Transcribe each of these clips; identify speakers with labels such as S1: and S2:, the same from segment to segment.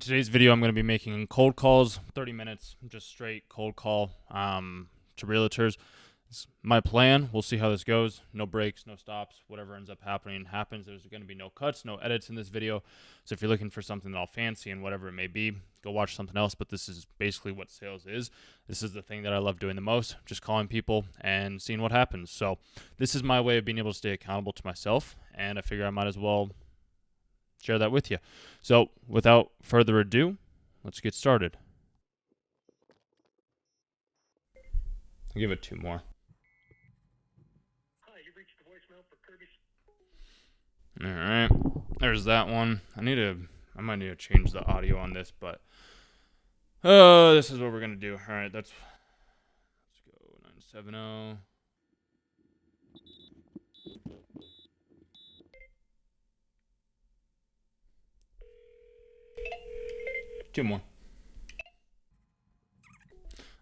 S1: today's video, I'm going to be making cold calls, 30 minutes, just straight cold call to realtors. It's my plan. We'll see how this goes. No breaks, no stops. Whatever ends up happening happens. There's going to be no cuts, no edits in this video. So if you're looking for something all fancy and whatever it may be, go watch something else. But this is basically what sales is. This is the thing that I love doing the most, just calling people and seeing what happens. So this is my way of being able to stay accountable to myself, and I figure I might as well share that with you. So without further ado, let's get started. I'll give it two more.
S2: Hi, you reached the voicemail for Kirby.
S1: All right, there's that one. I might need to change the audio on this, but this is what we're gonna do. All right, let's go 970. Two more.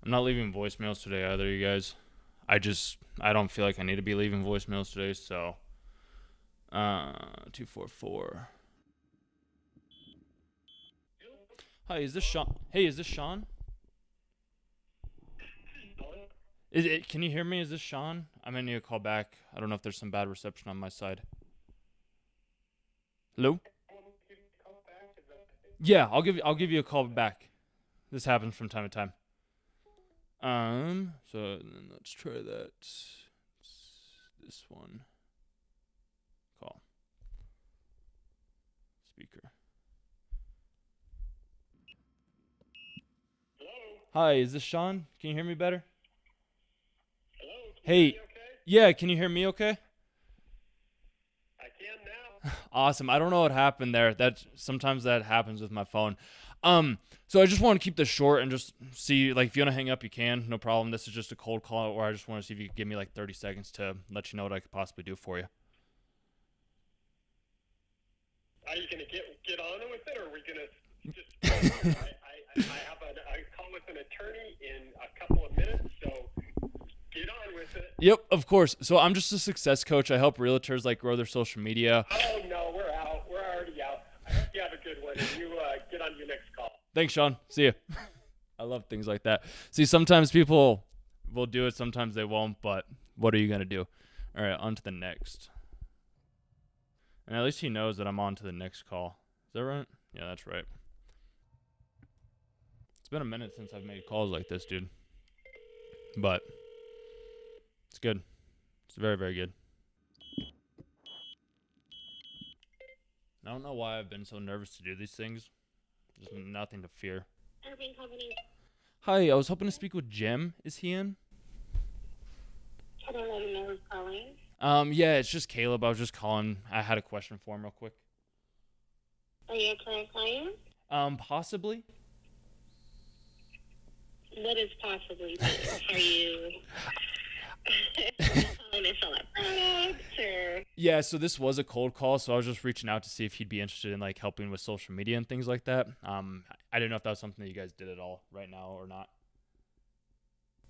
S1: I'm not leaving voicemails today either, you guys. I don't feel like I need to be leaving voicemails today, so 244. Hi, is this Sean? Hey, is this Sean? Can you hear me? Is this Sean? I'm gonna need a call back. I don't know if there's some bad reception on my side. Hello? Yeah, I'll give you a call back. This happens from time to time. So then let's try that. This one. Call. Speaker.
S2: Hello?
S1: Hi, is this Sean? Can you hear me better?
S2: Hello? Can
S1: Hey.
S2: you hear me okay?
S1: Yeah, can you hear me okay?
S2: I can now.
S1: Awesome. I don't know what happened there. Sometimes that happens with my phone. So I just want to keep this short and just see, like, if you want to hang up, you can. No problem. This is just a cold call where I just want to see if you could give me like 30 seconds to let you know what I could possibly do for you.
S2: Are you going to get on with it, or are we going to just... I have a call with an attorney in a couple of minutes, so get on with it.
S1: Yep, of course. So I'm just a success coach. I help realtors like grow their social media.
S2: Oh, no, we're out. We're already out. I hope you have a good one, and you get on your next call.
S1: Thanks, Sean. See ya. I love things like that. See, sometimes people will do it, sometimes they won't, but what are you going to do? All right, on to the next. And at least he knows that I'm on to the next call. Is that right? Yeah, that's right. It's been a minute since I've made calls like this, dude. But it's good. It's very, very good. I don't know why I've been so nervous to do these things. There's nothing to fear.
S3: Urban Company.
S1: Hi, I was hoping to speak with Jim. Is he in?
S3: Can I let him know who's calling?
S1: Yeah, it's just Caleb. I was just calling. I had a question for him real quick.
S3: Are you a current client?
S1: Possibly.
S3: What is possibly? Are you calling to sell a product, or?
S1: Yeah, so this was a cold call, so I was just reaching out to see if he'd be interested in like helping with social media and things like that. I didn't know if that was something that you guys did at all right now or not.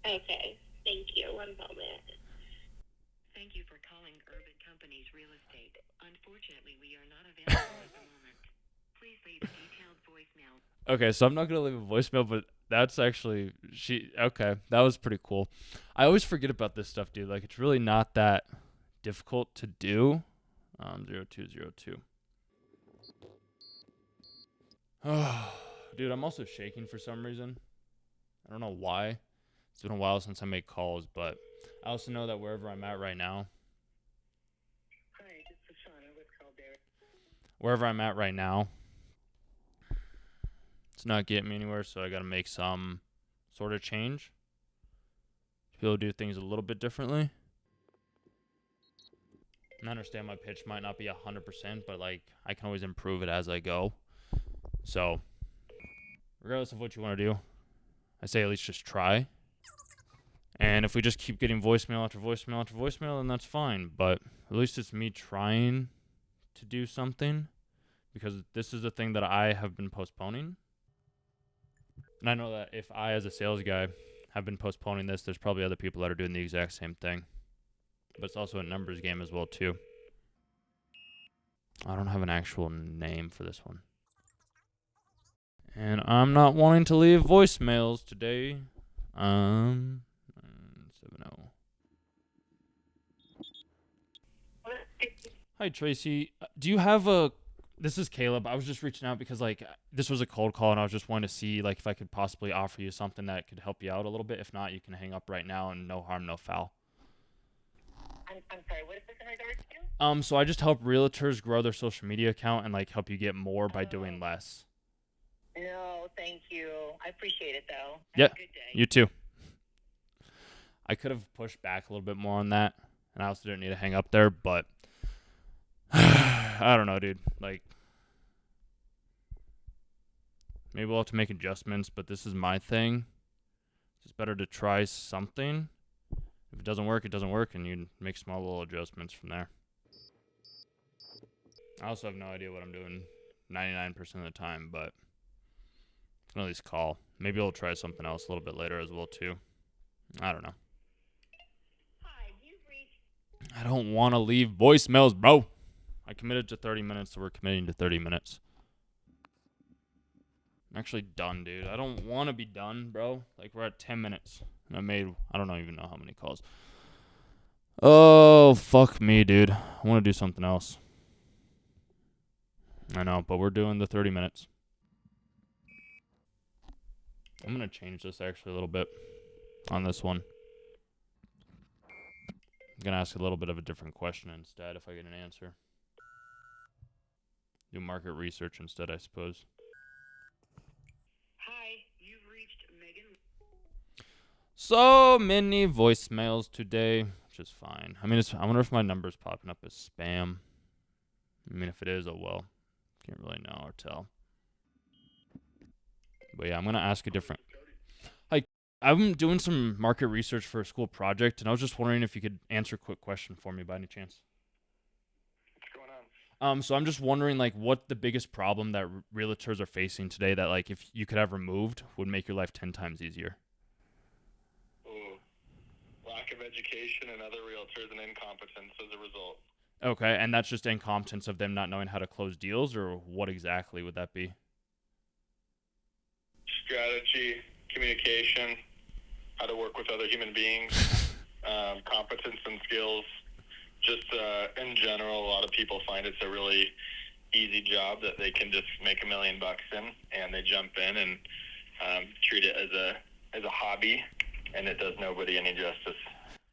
S3: Okay, thank you. One moment.
S4: Thank you for calling Urban Companies Real Estate. Unfortunately, we are not available at the moment. Please leave a detailed voicemail.
S1: Okay, so I'm not gonna leave a voicemail, but that's actually okay, that was pretty cool. I always forget about this stuff, dude. Like, it's really not that difficult to do. 0202. Oh, dude, I'm also shaking for some reason. I don't know why. It's been a while since I made calls, but I also know that wherever I'm at right now,
S2: Hi, this is Shauna with Calder.
S1: wherever I'm at right now, it's not getting me anywhere, so I got to make some sort of change to be able to do things a little bit differently. And I understand my pitch might not be 100%, but like, I can always improve it as I go. So regardless of what you want to do, I say at least just try. And if we just keep getting voicemail after voicemail after voicemail, then that's fine. But at least it's me trying to do something, because this is the thing that I have been postponing. And I know that if I, as a sales guy, have been postponing this, there's probably other people that are doing the exact same thing. But it's also a numbers game as well, too. I don't have an actual name for this one. I'm not wanting to leave voicemails today. 70. Hi, Tracy. Do you have a... This is Caleb. I was just reaching out because, like, this was a cold call, and I was just wanting to see, like, if I could possibly offer you something that could help you out a little bit. If not, you can hang up right now, and no harm, no foul.
S3: I'm sorry, what is this in regards to?
S1: So I just help realtors grow their social media account and, like, help you get more by doing less.
S3: No, thank you. I appreciate it, though.
S1: Yeah,
S3: Have a good day.
S1: you too. I could have pushed back a little bit more on that, and I also didn't need to hang up there, but I don't know, dude. Like, maybe we'll have to make adjustments, but this is my thing. It's better to try something. If it doesn't work, it doesn't work, and you make small little adjustments from there. I also have no idea what I'm doing 99% of the time, but I can at least call. Maybe I'll try something else a little bit later as well, too. I don't know.
S3: Hi, you've reached...
S1: I don't want to leave voicemails, bro. I committed to 30 minutes, so we're committing to 30 minutes. I'm actually done, dude. I don't want to be done, bro. Like, we're at 10 minutes. And I made, I don't even know how many calls. Oh, fuck me, dude. I want to do something else. I know, but we're doing the 30 minutes. I'm going to change this actually a little bit on this one. I'm going to ask a little bit of a different question instead if I get an answer. Do market research instead, I suppose.
S4: Hi, you've reached Megan.
S1: So many voicemails today, which is fine. I mean, I wonder if my number's popping up as spam. I mean, if it is, oh well. Can't really know or tell. But yeah, I'm going to ask a different... Hi, I'm doing some market research for a school project, and I was just wondering if you could answer a quick question for me by any chance.
S2: What's going on?
S1: So I'm just wondering, like, what the biggest problem that realtors are facing today that, like, if you could have removed would make your life 10 times easier.
S2: Ooh. Lack of education and other realtors and incompetence as a result.
S1: Okay, and that's just incompetence of them not knowing how to close deals, or what exactly would that be?
S2: Strategy, communication, how to work with other human beings, competence and skills. Just in general, a lot of people find it's a really easy job that they can just make $1 million in, and they jump in and treat it as a hobby, and it does nobody any justice.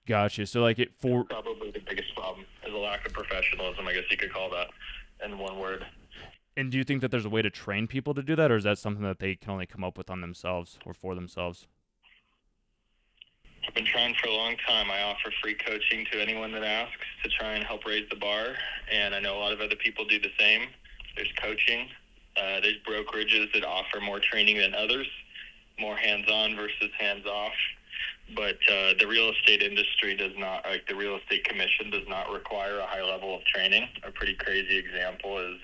S1: Gotcha. So, like,
S2: Probably the biggest problem is a lack of professionalism, I guess you could call that, in one word.
S1: And do you think that there's a way to train people to do that, or is that something that they can only come up with on themselves or for themselves?
S2: I've been trying for a long time. I offer free coaching to anyone that asks to try and help raise the bar, and I know a lot of other people do the same. There's coaching. There's brokerages that offer more training than others, more hands-on versus hands-off. But the real estate industry does not, like the real estate commission does not require a high level of training. A pretty crazy example is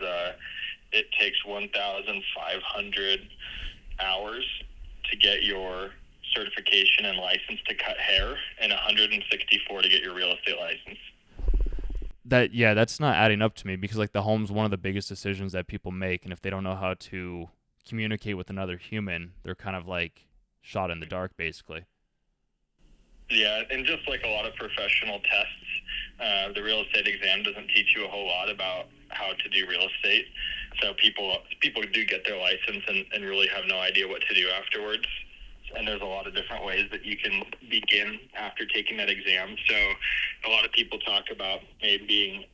S2: it takes 1,500 hours to get your certification and license to cut hair, and 164 to get your real estate license.
S1: That's not adding up to me, because, like, the home's one of the biggest decisions that people make, and if they don't know how to communicate with another human, they're kind of like shot in the dark, basically.
S2: Yeah, and just like a lot of professional tests, the real estate exam doesn't teach you a whole lot about how to do real estate. So people do get their license and really have no idea what to do afterwards. And there's a lot of different ways that you can begin after taking that exam. So a lot of people talk about maybe being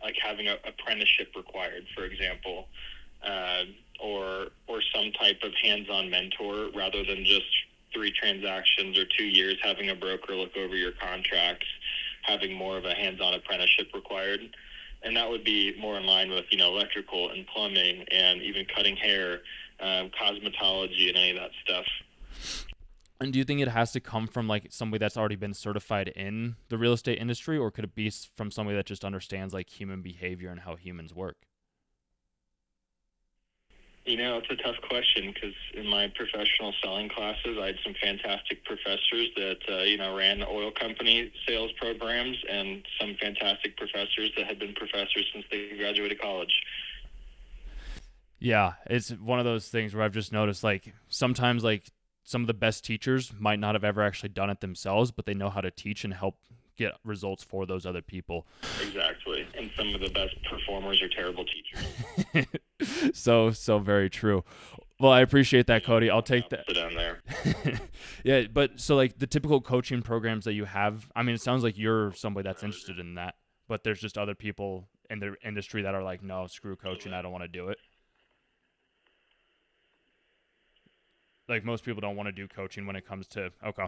S2: like having an apprenticeship required, for example, or some type of hands-on mentor rather than just 3 transactions or 2 years having a broker look over your contracts, having more of a hands-on apprenticeship required. And that would be more in line with, electrical and plumbing and even cutting hair, cosmetology and any of that stuff.
S1: And do you think it has to come from, like, somebody that's already been certified in the real estate industry, or could it be from somebody that just understands, like, human behavior and how humans work?
S2: It's a tough question because in my professional selling classes, I had some fantastic professors that, ran oil company sales programs, and some fantastic professors that had been professors since they graduated college.
S1: Yeah, it's one of those things where I've just noticed like sometimes like some of the best teachers might not have ever actually done it themselves, but they know how to teach and help get results for those other people.
S2: Exactly. And some of the best performers are terrible teachers.
S1: So very true. Well, I appreciate that, Cody. I'll take that.
S2: Sit down there.
S1: Yeah, but so like the typical coaching programs that you have, I mean, it sounds like you're somebody that's interested in that, but there's just other people in the industry that are like, no, screw coaching, I don't want to do it. Like most people don't want to do coaching when it comes to, okay,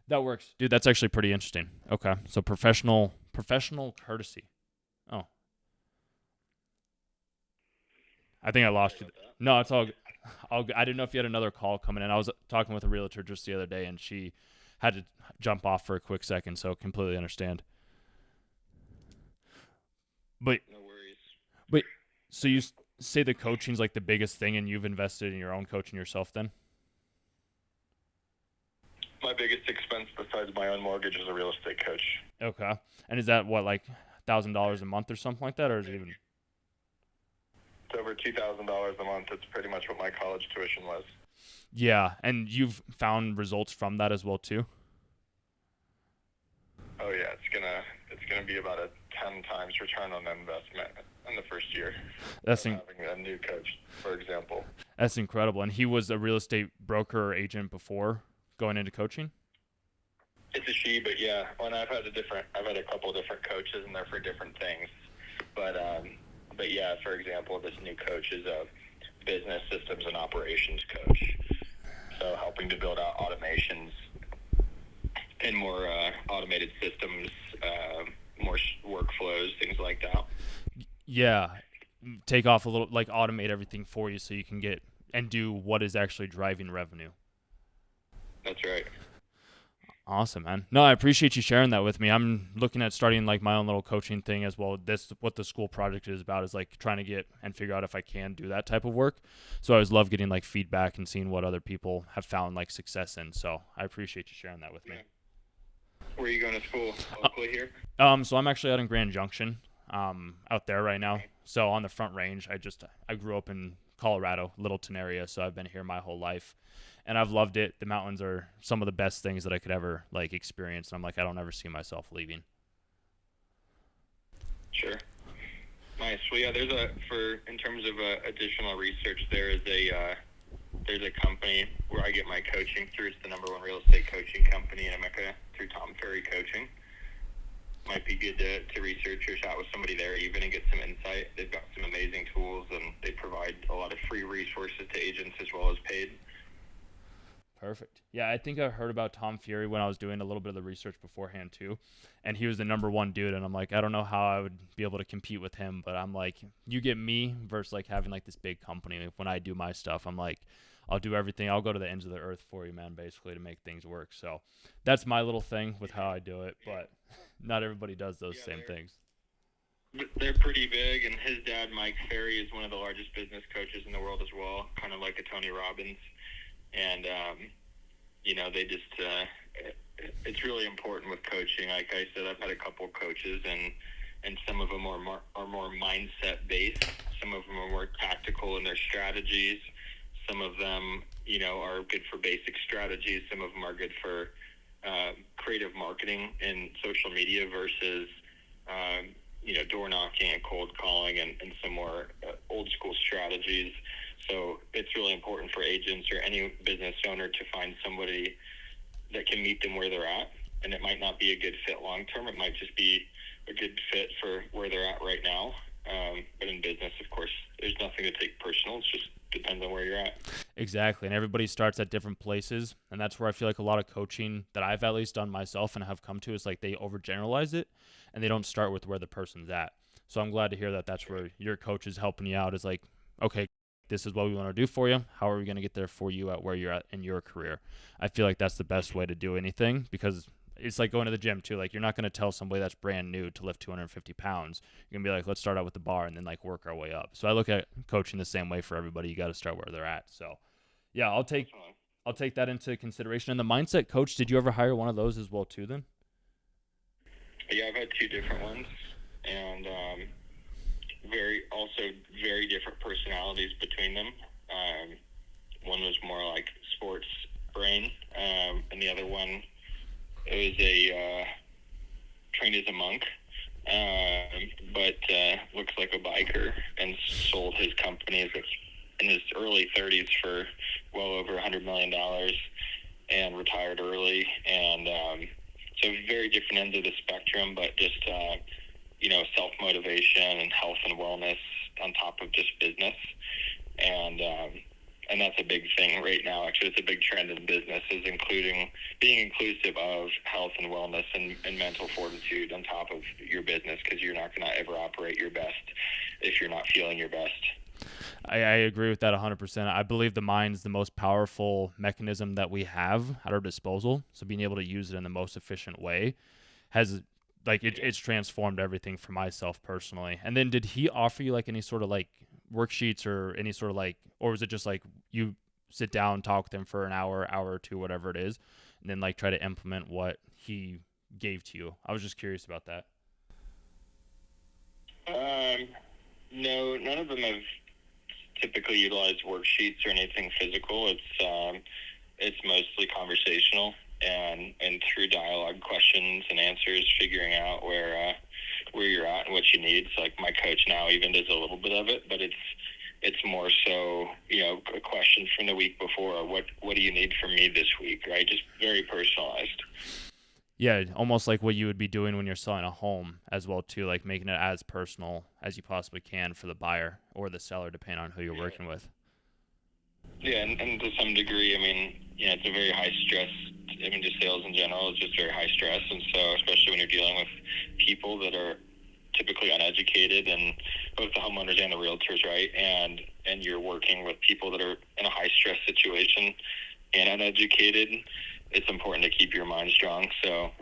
S1: that works. Dude, that's actually pretty interesting. Okay, so professional courtesy. Oh, I think I lost you. No, it's all I didn't know if you had another call coming in. I was talking with a realtor just the other day, and she had to jump off for a quick second, so completely understand. But
S2: No worries.
S1: but so you say the coaching's like the biggest thing, and you've invested in your own coaching yourself then?
S2: My biggest expense besides my own mortgage is a real estate coach.
S1: Okay, and is that what like $1,000 a month or something like that, or is it even?
S2: It's over $2,000 a month. It's pretty much what my college tuition was.
S1: Yeah, and you've found results from that as well too?
S2: Oh yeah, it's gonna be about a 10 times return on investment in the first year.
S1: That's
S2: having a new coach, for example.
S1: That's incredible. And he was a real estate broker or agent before going into coaching?
S2: It's a she, but yeah, when I've had a couple of different coaches and they're for different things. But yeah, for example, this new coach is a business systems and operations coach. So helping to build out automations and more automated systems, more workflows, things like that.
S1: Yeah. Take off a little, like automate everything for you so you can get and do what is actually driving revenue.
S2: That's right.
S1: Awesome, man. No, I appreciate you sharing that with me. I'm looking at starting like my own little coaching thing as well. This what the school project is about is like trying to get and figure out if I can do that type of work. So I always love getting like feedback and seeing what other people have found like success in. So I appreciate you sharing that with me.
S2: Where are you going to school? Locally here?
S1: So I'm actually out in Grand Junction, out there right now. So on the Front Range, I grew up in Colorado, Littleton area, so I've been here my whole life. And I've loved it. The mountains are some of the best things that I could ever like experience. And I'm like, I don't ever see myself leaving.
S2: Sure. Nice. Well, yeah, in terms of additional research, there's a company where I get my coaching through. It's the #1 real estate coaching company in America through Tom Ferry Coaching. Might be good to research or chat with somebody there even and get some insight. They've got some amazing tools and they provide a lot of free resources to agents as well as paid.
S1: Perfect. Yeah, I think I heard about Tom Ferry when I was doing a little bit of the research beforehand too. And he was the #1 dude. And I'm like, I don't know how I would be able to compete with him. But I'm like, you get me versus like having like this big company. Like, when I do my stuff, I'm like, I'll do everything. I'll go to the ends of the earth for you, man, basically to make things work. So that's my little thing with how I do it. But not everybody does those same things.
S2: They're pretty big. And his dad, Mike Ferry, is one of the largest business coaches in the world as well, kind of like a Tony Robbins. And, they just, it's really important with coaching. Like I said, I've had a couple coaches and some of them are more mindset based. Some of them are more tactical in their strategies. Some of them, are good for basic strategies. Some of them are good for, creative marketing and social media versus, door knocking and cold calling and some more old school strategies. So it's really important for agents or any business owner to find somebody that can meet them where they're at. And it might not be a good fit long term. It might just be a good fit for where they're at right now. But in business, of course, there's nothing to take personal. It just depends on where you're at.
S1: Exactly. And everybody starts at different places. And that's where I feel like a lot of coaching that I've at least done myself and have come to is like they overgeneralize it and they don't start with where the person's at. So I'm glad to hear that that's where your coach is helping you out is like, okay, this is what we want to do for you. How are we going to get there for you at where you're at in your career? I feel like that's the best way to do anything because it's like going to the gym too. Like you're not going to tell somebody that's brand new to lift 250 pounds. You're going to be like, let's start out with the bar and then like work our way up. So I look at coaching the same way for everybody. You got to start where they're at. So yeah, I'll take that into consideration. And the mindset coach, did you ever hire one of those as well too then?
S2: Yeah, I've had 2 different ones. And very different personalities between them. One was more like sports brain, and the other one was trained as a monk, but looks like a biker, and sold his company in his early 30s for well over $100 million, and retired early. And so very different ends of the spectrum, but just self-motivation and health and wellness on top of just business. And that's a big thing right now. Actually, it's a big trend in business, is being inclusive of health and wellness and mental fortitude on top of your business, because you're not going to ever operate your best if you're not feeling your best.
S1: I agree with that 100%. I believe the mind is the most powerful mechanism that we have at our disposal. So being able to use it in the most efficient way has, it's transformed everything for myself personally. And then did he offer you any sort of worksheets or any sort of or was it just you sit down, talk with him for an hour or two, whatever it is, and then try to implement what he gave to you? I was just curious about that.
S2: No, none of them have typically utilized worksheets or anything physical. It's mostly conversational and through dialogue, questions and answers, figuring out where you're at and what you need. So my coach now even does a little bit of it, but it's more so, a question from the week before. What do you need from me this week? Right? Just very personalized.
S1: Yeah, almost like what you would be doing when you're selling a home as well too, making it as personal as you possibly can for the buyer or the seller, depending on who you're working with.
S2: Yeah, and to some degree, it's a very high stress. Just sales in general is just very high stress, and so especially when you're dealing with people that are typically uneducated, and both the homeowners and the realtors, right? And you're working with people that are in a high stress situation and uneducated. It's important to keep your mind strong. So,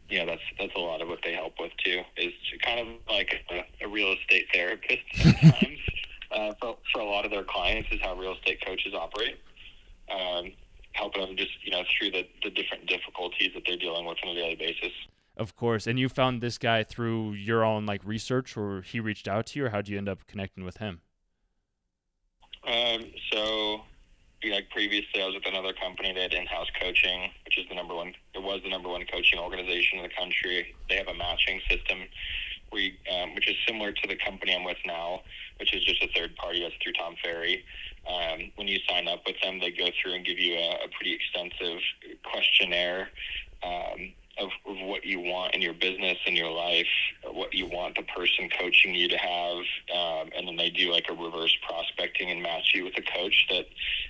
S2: that's a lot of what they help with too, is kind of like a real estate therapist sometimes. For a lot of their clients is how real estate coaches operate. Helping them just, through the different difficulties that they're dealing with on a daily basis.
S1: Of course. And you found this guy through your own research, or he reached out to you, or how'd you end up connecting with him?
S2: So previously I was with another company that had in-house coaching, which is the number one coaching organization in the country. They have a matching system which is similar to the company I'm with now, which is just a third party. That's through Tom Ferry. When you sign up with them, they go through and give you a pretty extensive questionnaire of what you want in your business and your life, what you want the person coaching you to have, and then they do a reverse prospecting and match you with a coach that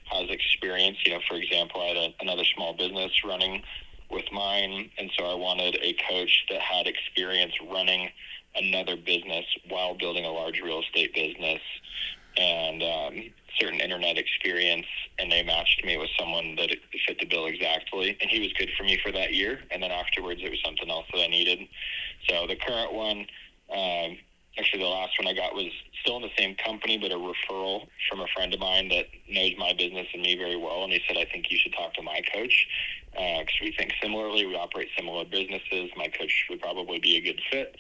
S2: has experience. For example, I had another small business running with mine, and so I wanted a coach that had experience running another business while building a large real estate business, and certain internet experience, and they matched me with someone that fit the bill exactly, and he was good for me for that year, and then afterwards it was something else that I needed. So the current one, actually the last one I got was still in the same company, but a referral from a friend of mine that knows my business and me very well, and he said, I think you should talk to my coach, because we think similarly, we operate similar businesses, my coach would probably be a good fit.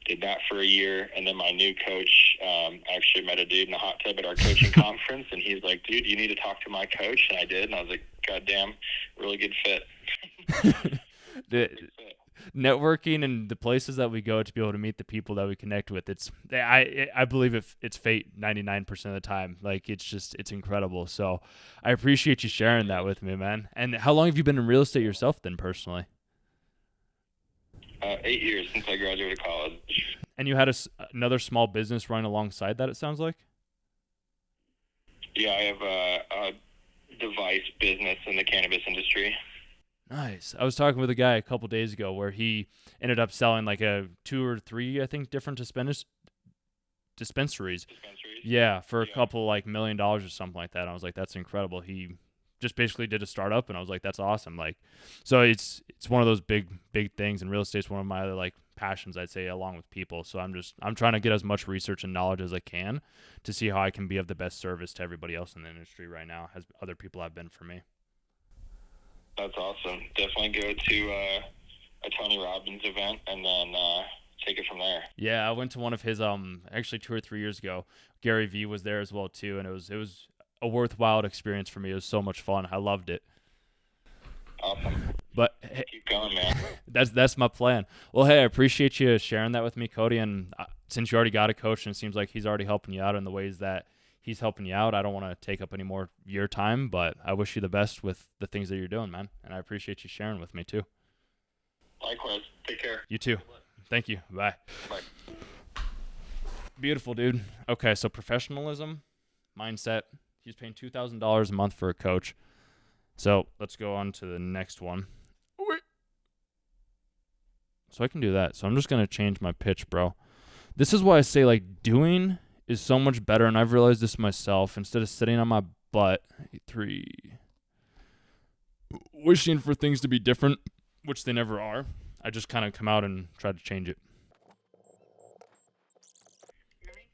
S2: Did that for a year, and then my new coach, I actually met a dude in a hot tub at our coaching conference, and he's like, dude, you need to talk to my coach, and I did, and I was like, God damn, really good fit.
S1: Networking and the places that we go to be able to meet the people that we connect with, I believe it's fate 99% of the time. It's incredible. So I appreciate you sharing that with me, man. And how long have you been in real estate yourself then, personally?
S2: 8 years since I graduated college.
S1: And you had another small business running alongside that, it sounds like?
S2: Yeah, I have a device business in the cannabis industry.
S1: Nice. I was talking with a guy a couple days ago where he ended up selling 2 or 3, I think, different dispensaries. Yeah, for a couple $1 million or something like that. And I was like, that's incredible. He just basically did a startup, and I was like, that's awesome. So it's one of those big things, and real estate's one of my other passions, I'd say, along with people. So I'm trying to get as much research and knowledge as I can to see how I can be of the best service to everybody else in the industry right now, as other people have been for me.
S2: That's awesome. Definitely go to a Tony Robbins event, and then take it from there.
S1: Yeah, I went to one of his actually 2 or 3 years ago. Gary Vee was there as well too, and it was a worthwhile experience for me. It was so much fun. I loved it.
S2: Awesome.
S1: But hey,
S2: Keep going, man.
S1: that's my plan. Well, hey, I appreciate you sharing that with me, Cody. And since you already got a coach, and it seems like he's already helping you out in the ways that he's helping you out, I don't want to take up any more of your time. But I wish you the best with the things that you're doing, man. And I appreciate you sharing with me too.
S2: Likewise. Take care.
S1: You too. Thank you. Bye.
S2: Bye.
S1: Beautiful, dude. Okay, so professionalism, mindset. He's paying $2,000 a month for a coach. So let's go on to the next one. So I can do that. So I'm just going to change my pitch, bro. This is why I say, like, doing is so much better, and I've realized this myself. Instead of sitting on my butt, 3, wishing for things to be different, which they never are, I just kind of come out and try to change it.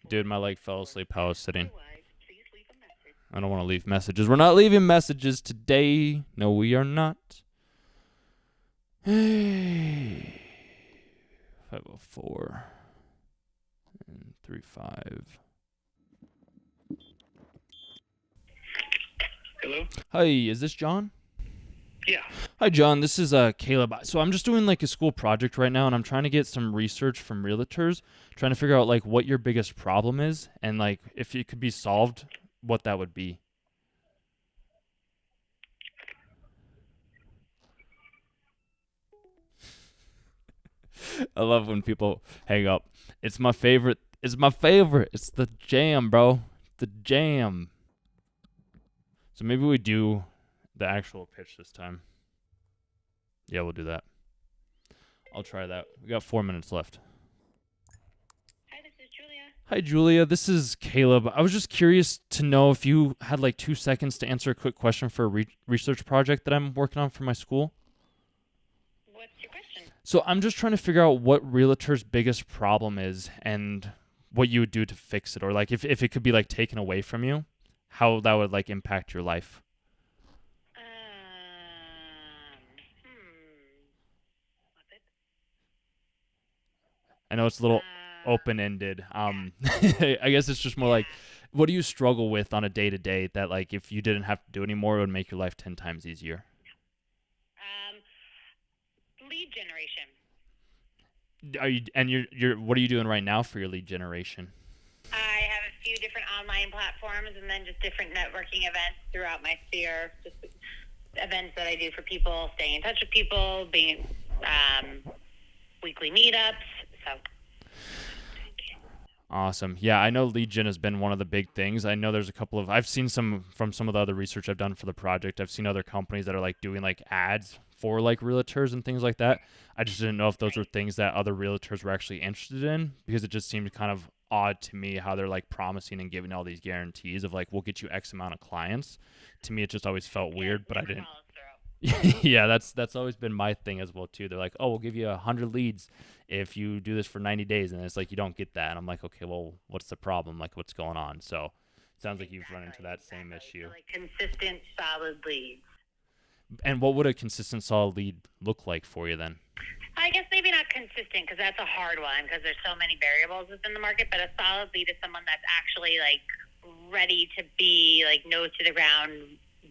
S1: Dude, my leg fell asleep how I was sitting. I don't want to leave messages. We're not leaving messages today. No, we are not. Hey. 504 and 35.
S2: Hello?
S1: Hi, is this John?
S2: Yeah.
S1: Hi, John. This is Caleb. So I'm just doing like a school project right now, and I'm trying to get some research from realtors, trying to figure out like what your biggest problem is, and like if it could be solved, what that would be. I love when people hang up. It's my favorite. It's my favorite. It's the jam, bro. The jam. So maybe we do the actual pitch this time. Yeah, we'll do that. I'll try that. We got 4 minutes left.
S4: Hi, this is Julia.
S1: Hi, Julia. This is Caleb. I was just curious to know if you had like 2 seconds to answer a quick question for a research project that I'm working on for my school.
S4: What's your question?
S1: So I'm just trying to figure out what realtors' biggest problem is and what you would do to fix it, or like if it could be like taken away from you, how that would like impact your life.
S4: What's it?
S1: I know it's a little open-ended. I guess it's just more like, what do you struggle with on a day-to-day that like if you didn't have to do anymore, it would make your life 10 times easier?
S4: Lead generation.
S1: Are you and you're what are you doing right now for your lead generation?
S4: I have a few different online platforms and then just different networking events throughout my sphere. Just events that I do for people, staying in touch with people, being weekly meetups. So.
S1: Awesome. Yeah, I know lead gen has been one of the big things. I know there's a couple of, I've seen some from some of the other research I've done for the project. I've seen other companies that are like doing like ads for like realtors and things like that. I just didn't know if those were things that other realtors were actually interested in, because it just seemed kind of odd to me how they're like promising and giving all these guarantees of like, we'll get you X amount of clients. To me, it just always felt weird, but I didn't. Yeah, that's always been my thing as well too. They're like, oh, we'll give you 100 leads if you do this for 90 days, and it's like you don't get that. And I'm like, okay, well, what's the problem? Like, what's going on? So it sounds like you've run into that same issue.
S4: So like consistent, solid leads.
S1: And what would a consistent, solid lead look like for you then?
S4: I guess maybe not consistent, because that's a hard one, because there's so many variables within the market. But a solid lead is someone that's actually like ready to be like nose to the ground,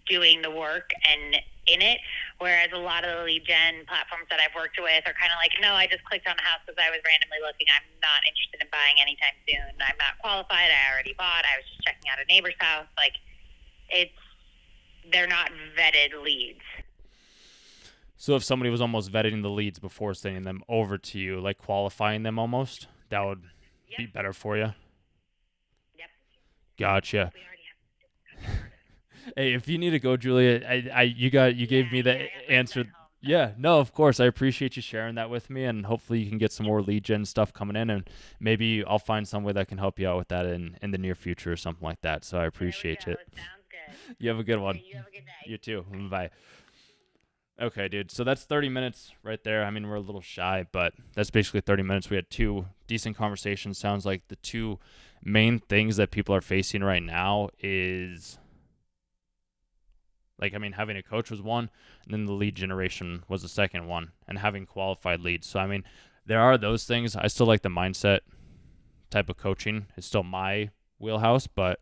S4: doing the work and in it. Whereas a lot of the lead gen platforms that I've worked with are kind of like, no, I just clicked on a house because I was randomly looking. I'm not interested in buying anytime soon. I'm not qualified. I already bought. I was just checking out a neighbor's house. Like, they're not vetted leads.
S1: So if somebody was almost vetting the leads before sending them over to you, like qualifying them almost, that would be better for you?
S4: Yep.
S1: Gotcha.
S4: We already have.
S1: Hey, if you need to go, Julia, you gave me the answer. Yeah, no, of course. I appreciate you sharing that with me, and hopefully you can get some more lead gen stuff coming in, and maybe I'll find some way that can help you out with that in the near future or something like that. So I appreciate it.
S4: Sounds good.
S1: You have a good one.
S4: You have a good day.
S1: You too. Bye. Okay, dude. So that's 30 minutes right there. I mean, we're a little shy, but that's basically 30 minutes. We had 2 decent conversations. Sounds like the 2 main things that people are facing right now is, like, I mean, having a coach was one, and then the lead generation was the second one, and having qualified leads. So, I mean, there are those things. I still like the mindset type of coaching. It's still my wheelhouse, but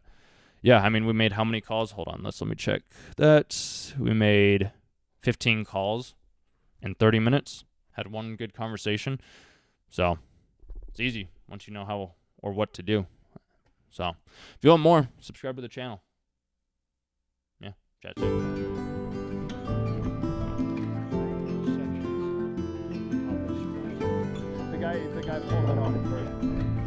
S1: yeah, I mean, we made how many calls? Hold on, let me check that. We made 15 calls in 30 minutes, had one good conversation. So it's easy once you know how or what to do. So if you want more, subscribe to the channel. Yeah, chat soon. The guy pulled it off first.